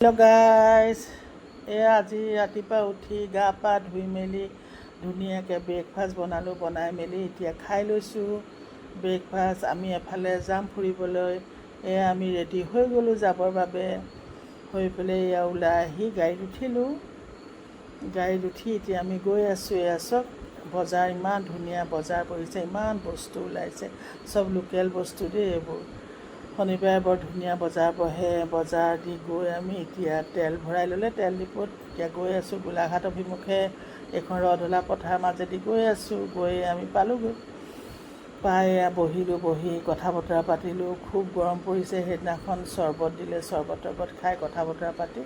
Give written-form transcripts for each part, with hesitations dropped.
Hello' guys, আজি ৰাতিপুৱা উঠি গা পা ধুই মেলি ধুনীয়াকৈ ব্ৰেকফাষ্ট বনাই মেলি এতিয়া খাই লৈছোঁ ব্ৰেকফাষ্ট। আমি এফালে যাম ফুৰিবলৈ। আমি ৰেডি হৈ গ'লোঁ যাবৰ বাবে। হৈ পেলাই ওলাই আহি গাড়ীত উঠিলোঁ। গাড়ীত উঠি এতিয়া আমি গৈ আছোঁ। চব বজাৰ, ইমান ধুনীয়া বজাৰ পৰিছে, ইমান বস্তু ওলাইছে, চব লোকেল বস্তু দেই এইবোৰ। শনিবাৰে বৰ ধুনীয়া বজাৰ বহে। বজাৰ দি গৈ আমি এতিয়া তেল ভৰাই ল'লে তেল ডিপুত এতিয়া গৈ আছোঁ গোলাঘাট অভিমুখে। এইখন ৰধলা পথাৰ মাজেদি গৈ আছোঁ। গৈ আমি পালোঁগৈ। পাই বহিলোঁ, বহি কথা বতৰা পাতিলোঁ। খুব গৰম পৰিছে। সেইদিনাখন চৰ্বত দিলে, চৰ্বত খাই কথা বতৰা পাতি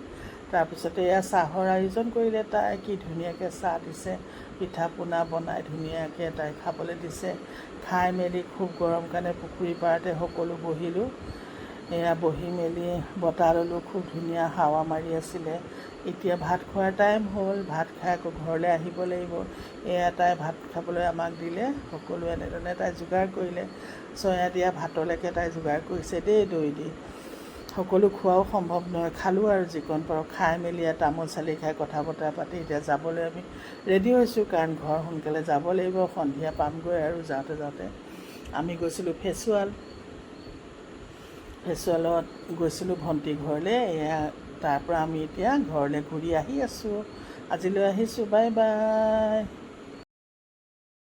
তাৰপিছতে চাহৰ আয়োজন কৰিলে। তাই কি ধুনীয়াকৈ চাহ দিছে, পিঠা পনা বনাই ধুনীয়াকৈ তাই খাবলৈ দিছে। খাই মেলি খুব গৰম কাৰণে পুখুৰী পাৰতে সকলো বহিলোঁ। বহি মেলি বতাহ ল'লোঁ। খুব ধুনীয়া হাৱা মাৰি আছিলে। এতিয়া ভাত খোৱাৰ টাইম হ'ল। ভাত খাই আকৌ ঘৰলৈ আহিব লাগিব। তাই ভাত খাবলৈ আমাক দিলে। সকলোৱে এনেধৰণে তাই যোগাৰ কৰিলে। চয়া দিয়া ভাতলৈকে তাই যোগাৰ কৰিছে দেই, দৈ দি। সকলো খোৱাও সম্ভৱ নহয়, খালোঁ আৰু যিকণ পাৰোঁ। খাই মেলি তামোল চালি খাই কথা বতৰা পাতি এতিয়া যাবলৈ আমি ৰেডি হৈছোঁ, কাৰণ ঘৰ সোনকালে যাব লাগিব। সন্ধিয়া পামগৈ আৰু যাওঁতে আমি গৈছিলোঁ ফেচুৱালত গৈছিলোঁ ভণ্টিৰ ঘৰলৈ। তাৰপৰা আমি এতিয়া ঘৰলৈ ঘূৰি আহি আছোঁ। আজিলৈ আহিছোঁ, বাই বাই।